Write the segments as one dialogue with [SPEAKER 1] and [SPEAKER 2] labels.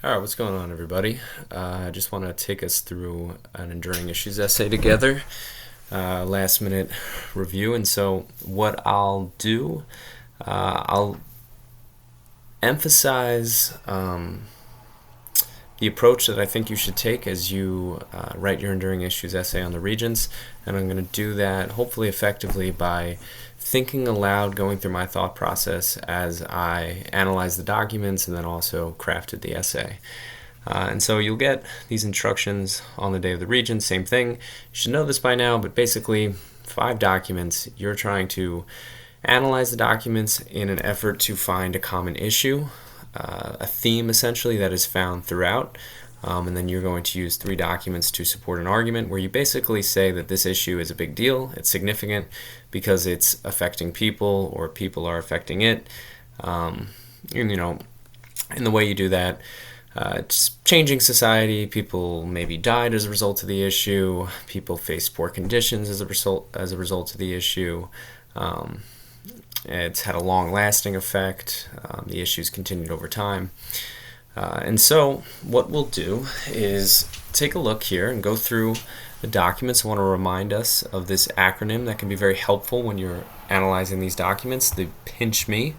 [SPEAKER 1] All right, what's going on, everybody? I just want to take us through an enduring issues essay together, last minute review. And so, what I'll do, I'll emphasize the approach that I think you should take as you write your enduring issues essay on the Regents. And I'm going to do that hopefully effectively by thinking aloud, going through my thought process as I analyze the documents and then also crafted the essay. And so you'll get these instructions on the day of the Regents, same thing. You should know this by now, but basically 5 documents. You're trying to analyze the documents in an effort to find a common issue, a theme essentially that is found throughout. And then you're going to use 3 documents to support an argument where you basically say that this issue is a big deal, it's significant because it's affecting people or people are affecting it. And in the way you do that, it's changing society. People maybe died as a result of the issue. People faced poor conditions as a result of the issue. It's had a long-lasting effect. The issues continued over time. And so what we'll do is take a look here and go through the documents. I want to remind us of this acronym that can be very helpful when you're analyzing these documents, the pinch me.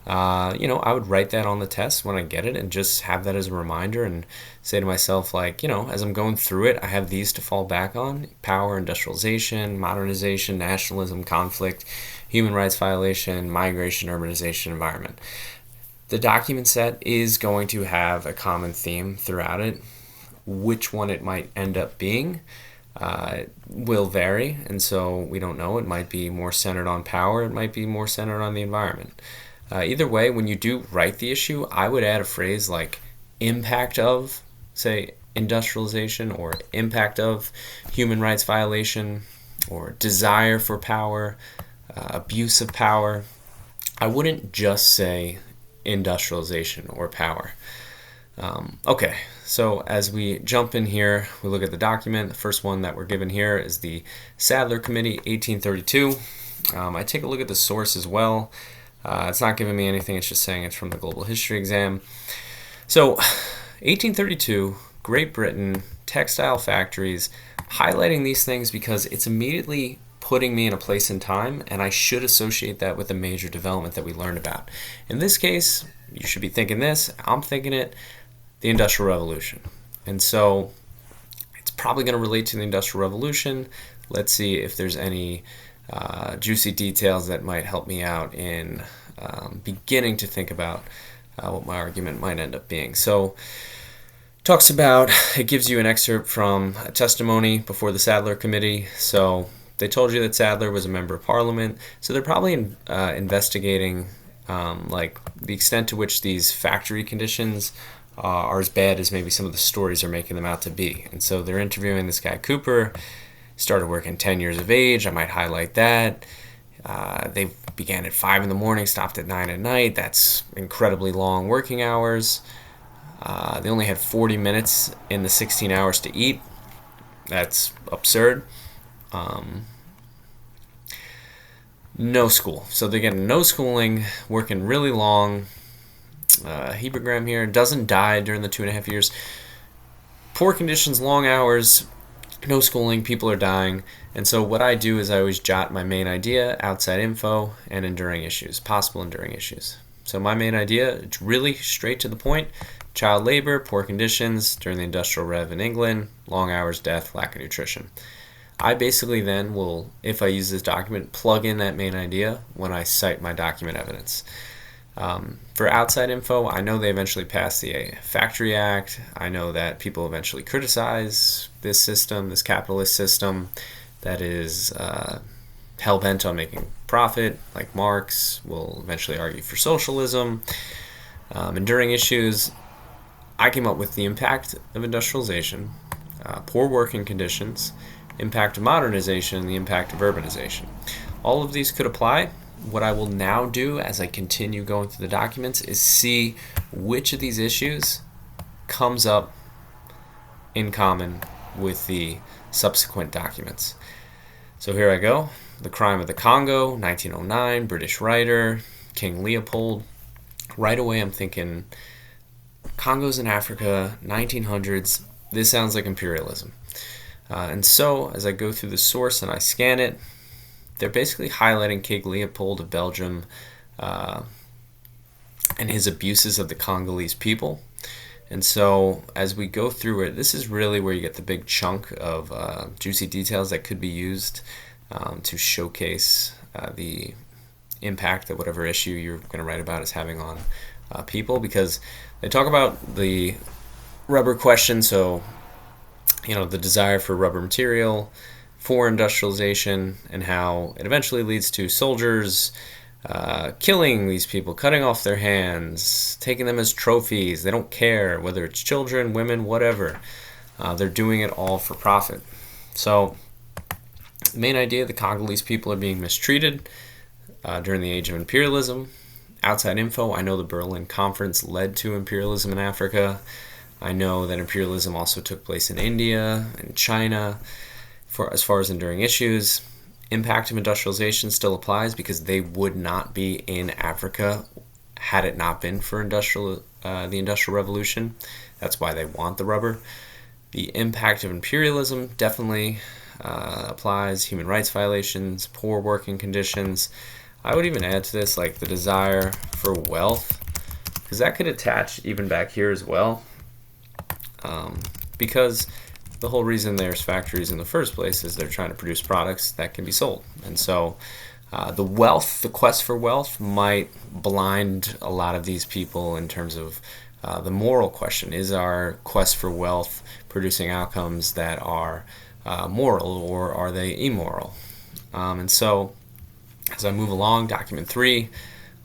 [SPEAKER 1] I would write that on the test when I get it and just have that as a reminder and say to myself, as I'm going through it, I have these to fall back on: power, industrialization, modernization, nationalism, conflict, human rights violation, migration, urbanization, environment. The document set is going to have a common theme throughout it. Which one it might end up being will vary, and so we don't know. It might be more centered on power, it might be more centered on the environment. Either way, when you do write the issue, I would add a phrase like impact of, say, industrialization, or impact of human rights violation, or desire for power, abuse of power. I wouldn't just say industrialization or power. Okay, so as we jump in here, we look at the document. The first one that we're given here is the Sadler Committee, 1832. I take a look at the source as well. It's not giving me anything, it's just saying it's from the Global History exam. So, 1832, Great Britain, textile factories, highlighting these things because it's immediately putting me in a place in time, and I should associate that with a major development that we learned about. In this case, you should be thinking this, I'm thinking it, the Industrial Revolution. And so, it's probably going to relate to the Industrial Revolution. Let's see if there's any juicy details that might help me out in beginning to think about what my argument might end up being. So, it gives you an excerpt from a testimony before the Sadler Committee. So, they told you that Sadler was a member of Parliament. So, they're probably investigating the extent to which these factory conditions are as bad as maybe some of the stories are making them out to be. And so, they're interviewing this guy, Cooper. Started working 10 years of age. I might highlight that. They began at 5 in the morning, stopped at 9 at night. That's incredibly long working hours. They only had 40 minutes in the 16 hours to eat. That's absurd. No school. So they're getting no schooling, working really long. Hebergram here doesn't die during the 2.5 years. Poor conditions, long hours, no schooling, people are dying. And so what I do is I always jot my main idea, outside info, and enduring issues, possible enduring issues. So my main idea, it's really straight to the point: child labor, poor conditions during the Industrial Rev in England, long hours, death, lack of nutrition. I basically then will, if I use this document, plug in that main idea when I cite my document evidence. For outside info, I know they eventually passed the Factory Act. I know that people eventually criticize this system, this capitalist system that is hell-bent on making profit, like Marx will eventually argue for socialism. Enduring issues, I came up with the impact of industrialization, poor working conditions, impact of modernization, and the impact of urbanization. All of these could apply. What I will now do as I continue going through the documents is see which of these issues comes up in common with the subsequent documents. So here I go. The Crime of the Congo, 1909, British writer, King Leopold. Right away I'm thinking Congo's in Africa, 1900s. This sounds like imperialism. And so, as I go through the source and I scan it, they're basically highlighting King Leopold of Belgium and his abuses of the Congolese people. And so, as we go through it, this is really where you get the big chunk of juicy details that could be used to showcase the impact that whatever issue you're going to write about is having on people, because they talk about the rubber question. So, the desire for rubber material, for industrialization, and how it eventually leads to soldiers killing these people, cutting off their hands, taking them as trophies. They don't care whether it's children, women, whatever. They're doing it all for profit. So, the main idea, the Congolese people are being mistreated during the age of imperialism. Outside info, I know the Berlin Conference led to imperialism in Africa. I know that imperialism also took place in India and China. As far as enduring issues, impact of industrialization still applies because they would not be in Africa had it not been for the Industrial Revolution. That's why they want the rubber. The impact of imperialism definitely applies. Human rights violations, poor working conditions. I would even add to this like the desire for wealth, because that could attach even back here as well. Because the whole reason there's factories in the first place is they're trying to produce products that can be sold. And so the quest for wealth might blind a lot of these people in terms of the moral question. Is our quest for wealth producing outcomes that are moral, or are they immoral? And so as I move along, document 3,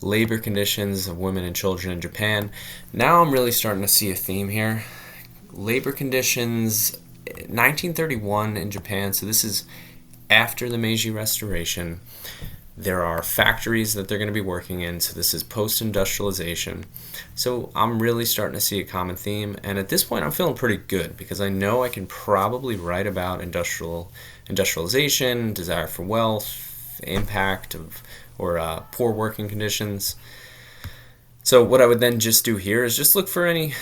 [SPEAKER 1] labor conditions of women and children in Japan. Now I'm really starting to see a theme here. Labor conditions, 1931 in Japan, so this is after the Meiji Restoration. There are factories that they're going to be working in, so this is post-industrialization. So I'm really starting to see a common theme, and at this point I'm feeling pretty good because I know I can probably write about industrialization, desire for wealth, impact of poor working conditions. So what I would then just do here is just look for any,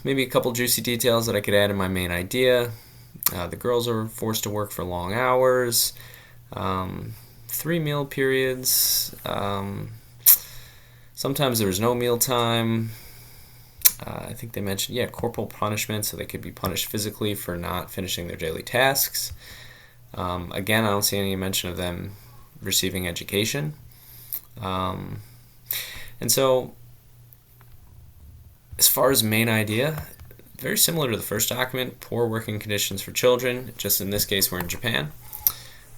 [SPEAKER 1] maybe a couple juicy details that I could add in my main idea. The girls are forced to work for long hours, 3 meal periods, sometimes there was no meal time. I think they mentioned, corporal punishment, so they could be punished physically for not finishing their daily tasks. Again, I don't see any mention of them receiving education. And so, as far as main idea, very similar to the first document, poor working conditions for children, just in this case we're in Japan.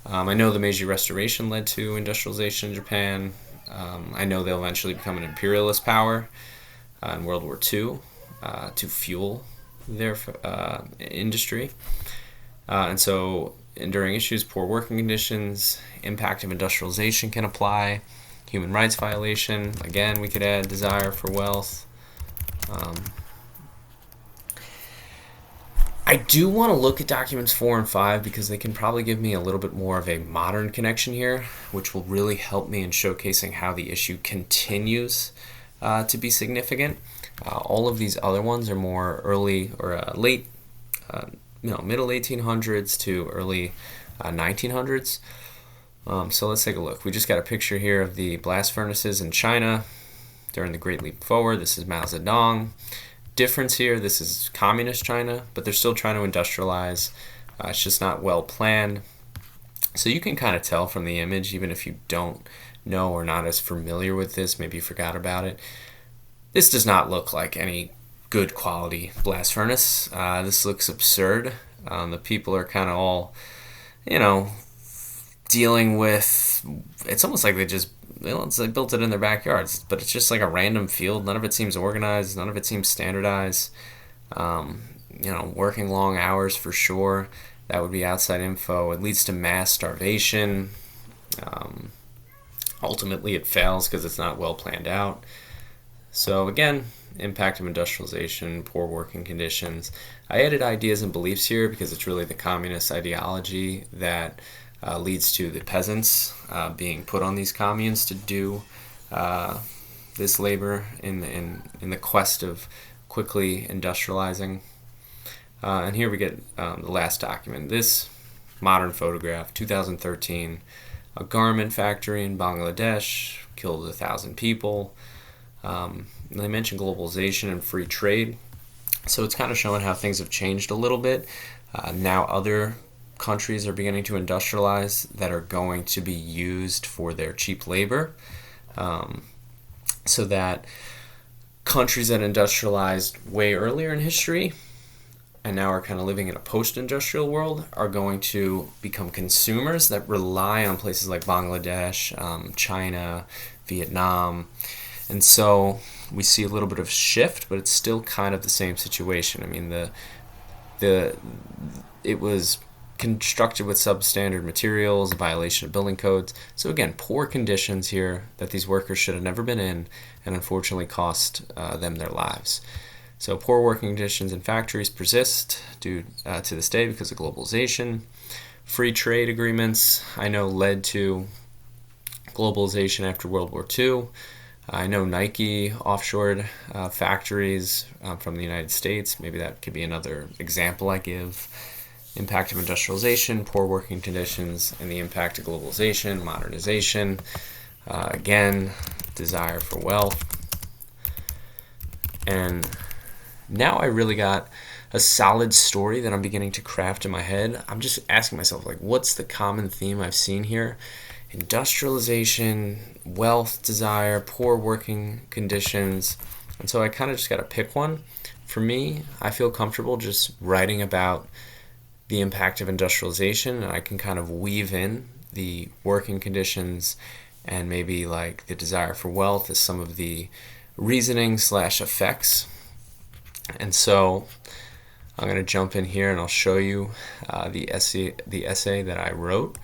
[SPEAKER 1] I know the Meiji Restoration led to industrialization in Japan. I know they'll eventually become an imperialist power in World War II to fuel their industry. And so, enduring issues, poor working conditions, impact of industrialization can apply, human rights violation, again we could add desire for wealth. I do want to look at documents 4 and 5 because they can probably give me a little bit more of a modern connection here, which will really help me in showcasing how the issue continues to be significant. All of these other ones are more early or late, middle 1800s to early 1900s. So let's take a look. We just got a picture here of the blast furnaces in China during the Great Leap Forward. This is Mao Zedong. Difference here, this is communist China, but they're still trying to industrialize. It's just not well planned. So you can kind of tell from the image, even if you don't know or not as familiar with this, maybe you forgot about it. This does not look like any good quality blast furnace. This looks absurd. The people are kind of all, dealing with, it's almost like they built it in their backyards, but it's just like a random field. None of it seems organized. None of it seems standardized. Working long hours for sure. That would be outside info. It leads to mass starvation. Ultimately, it fails because it's not well planned out. So again, impact of industrialization, poor working conditions. I added ideas and beliefs here because it's really the communist ideology that leads to the peasants being put on these communes to do this labor in the quest of quickly industrializing. And here we get the last document. This modern photograph, 2013, a garment factory in Bangladesh, killed 1,000 people. They mentioned globalization and free trade. So it's kind of showing how things have changed a little bit. Now other countries are beginning to industrialize that are going to be used for their cheap labor. So that countries that industrialized way earlier in history and now are kind of living in a post-industrial world are going to become consumers that rely on places like Bangladesh, China, Vietnam. And so we see a little bit of shift, but it's still kind of the same situation. I mean, it was constructed with substandard materials, violation of building codes. So again, poor conditions here that these workers should have never been in, and unfortunately cost them their lives. So poor working conditions in factories persist due to this day because of globalization. Free trade agreements, I know, led to globalization after World War II. I know Nike offshored factories from the United States. Maybe that could be another example I give. Impact of industrialization, poor working conditions, and the impact of globalization, modernization. Again, desire for wealth. And now I really got a solid story that I'm beginning to craft in my head. I'm just asking myself, like, what's the common theme I've seen here? Industrialization, wealth, desire, poor working conditions. And so I kind of just got to pick one. For me, I feel comfortable just writing about the impact of industrialization, and I can kind of weave in the working conditions and maybe like the desire for wealth as some of the reasoning/effects. And so I'm going to jump in here and I'll show you the essay that I wrote.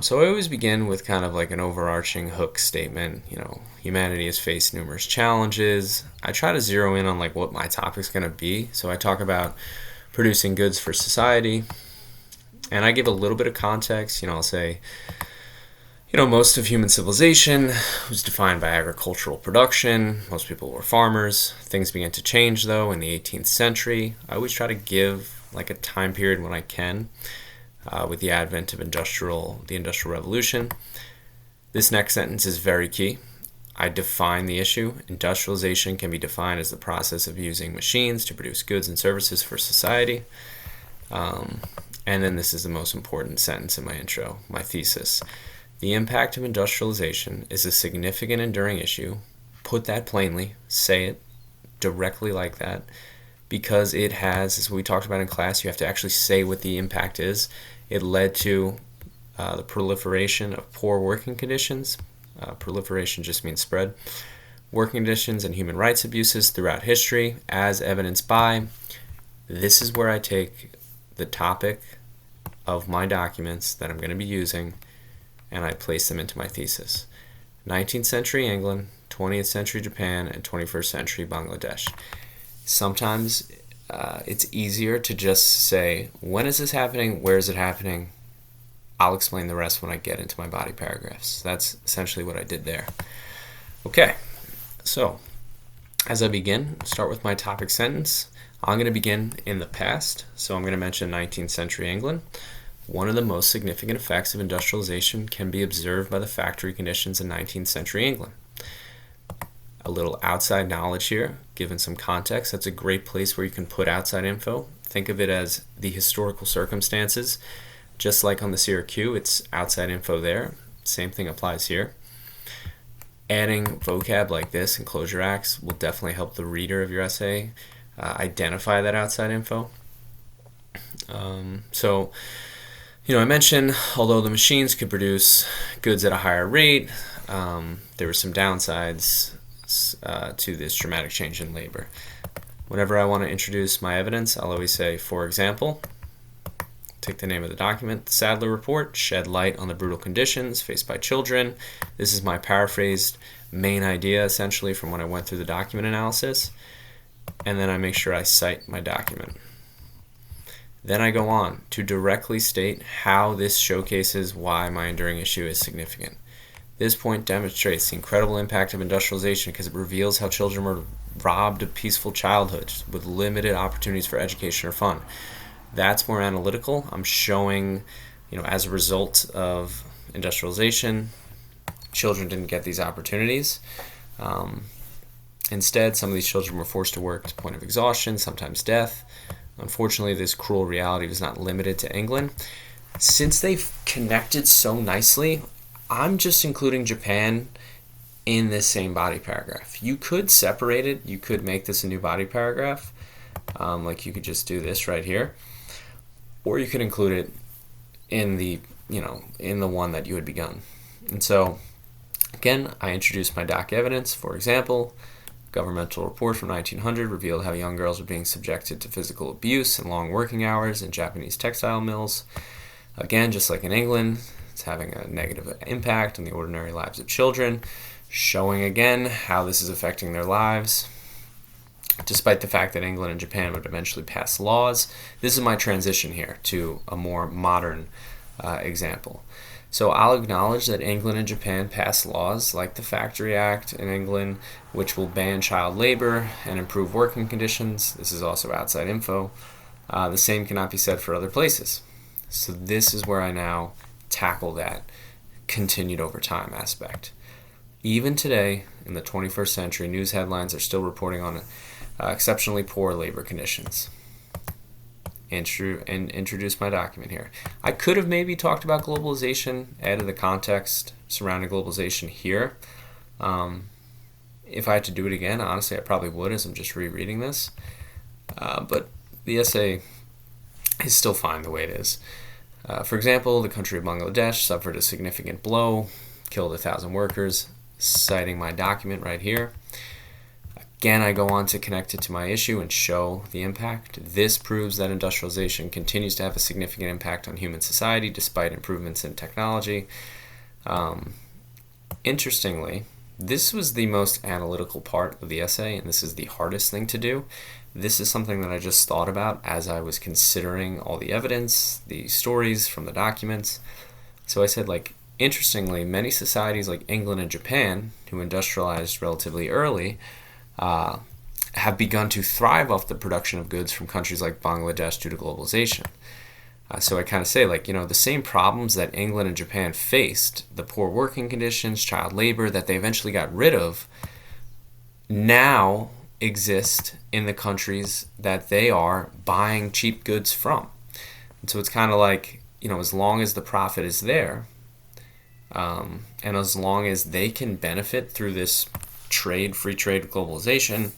[SPEAKER 1] So I always begin with kind of like an overarching hook statement. You know, humanity has faced numerous challenges. I try to zero in on like what my topic's going to be. So I talk about producing goods for society, and I give a little bit of context. You know, I'll say, you know, most of human civilization was defined by agricultural production. Most people were farmers. Things began to change, though, in the 18th century. I always try to give like a time period when I can with the advent of the Industrial Revolution. This next sentence is very key. I define the issue. Industrialization can be defined as the process of using machines to produce goods and services for society. And then this is the most important sentence in my intro, my thesis. The impact of industrialization is a significant enduring issue. Put that plainly, say it directly like that, because it has, as we talked about in class, you have to actually say what the impact is. It led to the proliferation of poor working conditions. Proliferation just means spread. Working conditions and human rights abuses throughout history, as evidenced by, this is where I take the topic of my documents that I'm going to be using and I place them into my thesis. 19th century England, 20th century Japan, and 21st century Bangladesh. Sometimes it's easier to just say, when is this happening? Where is it happening? I'll explain the rest when I get into my body paragraphs. That's essentially what I did there. Okay, so as I begin, start with my topic sentence. I'm going to begin in the past, so I'm going to mention 19th century England. One of the most significant effects of industrialization can be observed by the factory conditions in 19th century England. A little outside knowledge here, given some context. That's a great place where you can put outside info. Think of it as the historical circumstances. Just like on the CRQ, it's outside info there. Same thing applies here. Adding vocab like this and closure acts will definitely help the reader of your essay identify that outside info. I mentioned, although the machines could produce goods at a higher rate, there were some downsides to this dramatic change in labor. Whenever I want to introduce my evidence, I'll always say, for example, take the name of the document, the Sadler Report, shed light on the brutal conditions faced by children. This is my paraphrased main idea, essentially, from when I went through the document analysis. And then I make sure I cite my document. Then I go on to directly state how this showcases why my enduring issue is significant. This point demonstrates the incredible impact of industrialization because it reveals how children were robbed of peaceful childhood with limited opportunities for education or fun. That's more analytical. I'm showing, as a result of industrialization, children didn't get these opportunities. Instead, some of these children were forced to work to the point of exhaustion, sometimes death. Unfortunately, this cruel reality was not limited to England. Since they've connected so nicely, I'm just including Japan in this same body paragraph. You could separate it. You could make this a new body paragraph. Like you could just do this right here. Or you could include it in the, in the one that you had begun. And so, again, I introduced my doc evidence. For example, governmental report from 1900 revealed how young girls were being subjected to physical abuse and long working hours in Japanese textile mills. Again, just like in England, it's having a negative impact on the ordinary lives of children, showing again how this is affecting their lives. Despite the fact that England and Japan would eventually pass laws, this is my transition here to a more modern example. So I'll acknowledge that England and Japan passed laws like the Factory Act in England, which will ban child labor and improve working conditions. This is also outside info. The same cannot be said for other places. So this is where I now tackle that continued over time aspect. Even today, in the 21st century, news headlines are still reporting on exceptionally poor labor conditions. And introduce my document here. I could have maybe talked about globalization, added the context surrounding globalization here. If I had to do it again, honestly, I probably would, as I'm just rereading this. But the essay is still fine the way it is. For example, the country of Bangladesh suffered a significant blow, killed 1,000 workers, citing my document right here. Again, I go on to connect it to my issue and show the impact. This proves that industrialization continues to have a significant impact on human society despite improvements in technology. Interestingly, this was the most analytical part of the essay, and this is the hardest thing to do. This is something that I just thought about as I was considering all the evidence, the stories from the documents. So I said, interestingly, many societies like England and Japan, who industrialized relatively early, have begun to thrive off the production of goods from countries like Bangladesh due to globalization. So I kind of say, the same problems that England and Japan faced, the poor working conditions, child labor, that they eventually got rid of, now exist in the countries that they are buying cheap goods from. And so it's kind of as long as the profit is there, and as long as they can benefit through this free trade globalization,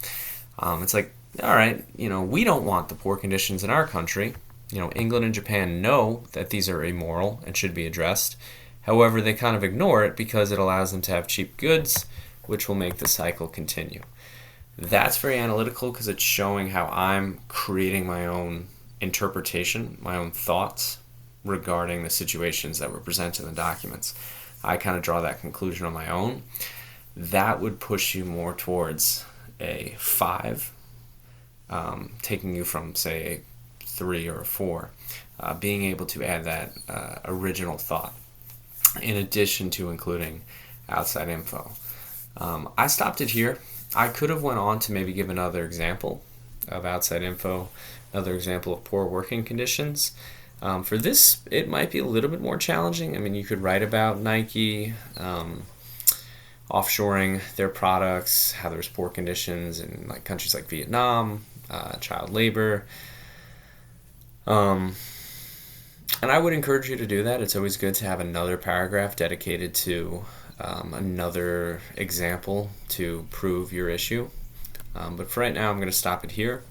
[SPEAKER 1] it's all right, we don't want the poor conditions in our country. England and Japan know that these are immoral and should be addressed. However, they kind of ignore it because it allows them to have cheap goods, which will make the cycle continue. That's very analytical because it's showing how I'm creating my own interpretation, my own thoughts regarding the situations that were presented in the documents. I kind of draw that conclusion on my own. That would push you more towards a 5, taking you from, say, a 3 or a 4, being able to add that original thought in addition to including outside info. I stopped it here. I could have went on to maybe give another example of outside info, another example of poor working conditions. For this, it might be a little bit more challenging. I mean, you could write about Nike offshoring their products, how there's poor conditions in countries like Vietnam, child labor. And I would encourage you to do that. It's always good to have another paragraph dedicated to another example to prove your issue. But for right now, I'm going to stop it here.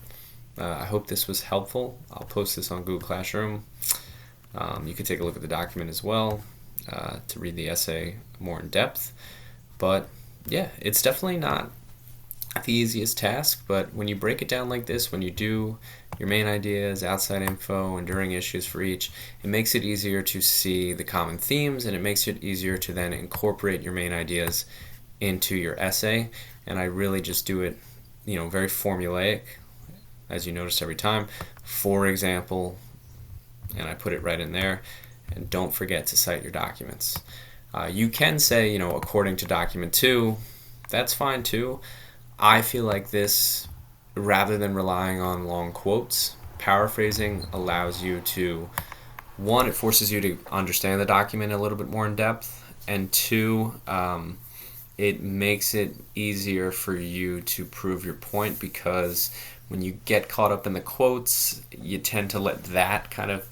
[SPEAKER 1] I hope this was helpful. I'll post this on Google Classroom. You can take a look at the document as well to read the essay more in depth. But yeah, it's definitely not the easiest task, but when you break it down like this, when you do your main ideas, outside info, enduring issues for each, it makes it easier to see the common themes, and it makes it easier to then incorporate your main ideas into your essay. And I really just do it, very formulaic, as you notice every time. For example, and I put it right in there. And don't forget to cite your documents. You can say, according to document 2, that's fine too. I feel like this, rather than relying on long quotes, paraphrasing allows you to, one, it forces you to understand the document a little bit more in depth, and two, it makes it easier for you to prove your point, because when you get caught up in the quotes, you tend to let that kind of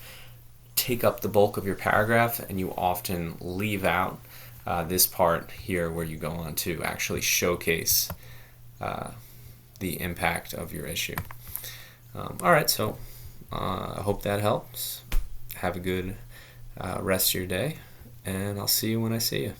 [SPEAKER 1] take up the bulk of your paragraph, and you often leave out this part here where you go on to actually showcase the impact of your issue. All right, so I hope that helps. Have a good rest of your day, and I'll see you when I see you.